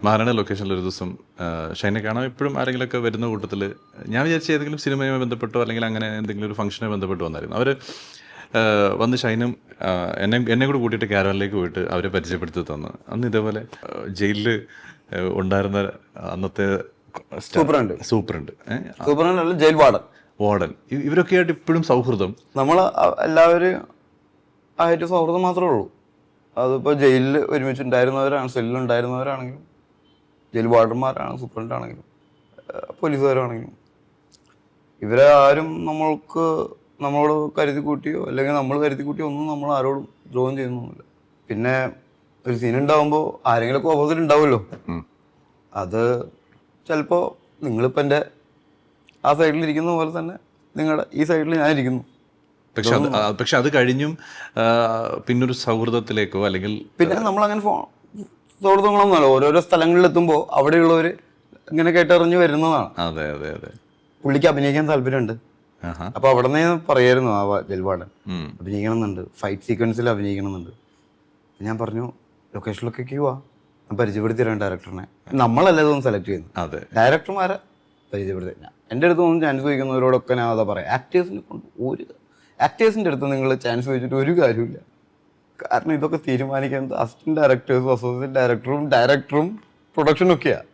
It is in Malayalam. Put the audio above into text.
മഹാരാണ ലൊക്കേഷനിൽ ഒരു ദിവസം ഷൈനെ കാണാൻ എപ്പോഴും ആരെങ്കിലുമൊക്കെ വരുന്ന കൂട്ടത്തിൽ ഞാൻ വിചാരിച്ച ഏതെങ്കിലും സിനിമയുമായി ബന്ധപ്പെട്ടോ അല്ലെങ്കിൽ അങ്ങനെ എന്തെങ്കിലും ഒരു ഫംഗ്ഷനുമായി ബന്ധപ്പെട്ട് വന്നായിരുന്നു അവർ വന്ന് ഷൈനും എന്നെ കൂടെ കൂട്ടിയിട്ട് ക്യാരവനിലേക്ക് പോയിട്ട് അവരെ പരിചയപ്പെടുത്തി തന്നു. അന്ന് ഇതേപോലെ ജയിലിൽ ഉണ്ടായിരുന്ന അന്നത്തെ സൂപ്രണ്ട് ജയിൽ വാർഡൻ ഇവരൊക്കെ ആയിട്ട് ഇപ്പോഴും സൗഹൃദം. നമ്മൾ എല്ലാവരും ആയിട്ട് സൗഹൃദം മാത്രമേ ഉള്ളൂ. അതിപ്പോൾ ജയിലിൽ ഒരുമിച്ചുണ്ടായിരുന്നവരാണ്, സെല്ലിലുണ്ടായിരുന്നവരാണെങ്കിലും ജയിൽ വാർഡന്മാരാണ്, സൂപ്രണ്ടാണെങ്കിലും പോലീസുകാരാണെങ്കിലും ഇവരെ ആരും നമ്മളോട് കരുതി കൂട്ടിയോ അല്ലെങ്കിൽ നമ്മൾ കരുതി കൂട്ടിയോ ഒന്നും നമ്മൾ ആരോടും ദ്രോഹം ചെയ്യുന്നൊന്നുമില്ല. പിന്നെ ഒരു സീൻ ഉണ്ടാകുമ്പോൾ ആരെങ്കിലുമൊക്കെ ഓപ്പോസിറ്റ് ഉണ്ടാവുമല്ലോ. അത് ചിലപ്പോൾ നിങ്ങളിപ്പോൾ എൻ്റെ ആ സൈഡിൽ ഇരിക്കുന്ന പോലെ തന്നെ നിങ്ങളുടെ ഈ സൈഡിൽ ഞാൻ ഇരിക്കുന്നു. പക്ഷെ അത് കഴിഞ്ഞും പിന്നൊരു സൗഹൃദത്തിലേക്കോ അല്ലെങ്കിൽ പിന്നെ നമ്മളങ്ങനെ സൗഹൃദങ്ങളൊന്നുമല്ല. ഓരോരോ സ്ഥലങ്ങളിലെത്തുമ്പോൾ അവിടെയുള്ളവർ ഇങ്ങനെ കേട്ടറിഞ്ഞ് വരുന്നതാണ്. അതെ അതെ അതെ. പുള്ളിക്ക് അഭിനയിക്കാൻ താല്പര്യമുണ്ട്. അപ്പൊ അവിടെ നിന്ന് പറയായിരുന്നു ആ ജൽവാടൻ അഭിനയിക്കണം എന്നുണ്ട്, ഫൈറ്റ് സീക്വൻസിൽ അഭിനയിക്കണം എന്നുണ്ട്. ഞാൻ പറഞ്ഞു ലൊക്കേഷനിലൊക്കെ പോവാ, ഞാൻ പരിചയപ്പെടുത്തി തരാം ഡയറക്ടറിനെ. നമ്മളല്ല ഇതൊന്നും സെലക്ട് ചെയ്യുന്നത്, ഡയറക്ടർമാരെ പരിചയപ്പെടുത്തി. എൻ്റെ അടുത്ത് ഒന്നും ചാൻസ് ചോദിക്കുന്നവരോടൊക്കെ ഞാൻ അതാ പറയാം, ആക്ടേഴ്സിൻ്റെ അടുത്ത് നിങ്ങൾ ചാൻസ് ചോദിച്ചിട്ട് ഒരു കാര്യമില്ല. കാരണം ഇതൊക്കെ തീരുമാനിക്കുന്നത് അസിസ്റ്റന്റ് ഡയറക്ടേഴ്സും അസോസിയേറ്റ് ഡയറക്ടറും പ്രൊഡക്ഷനും ഒക്കെയാണ്.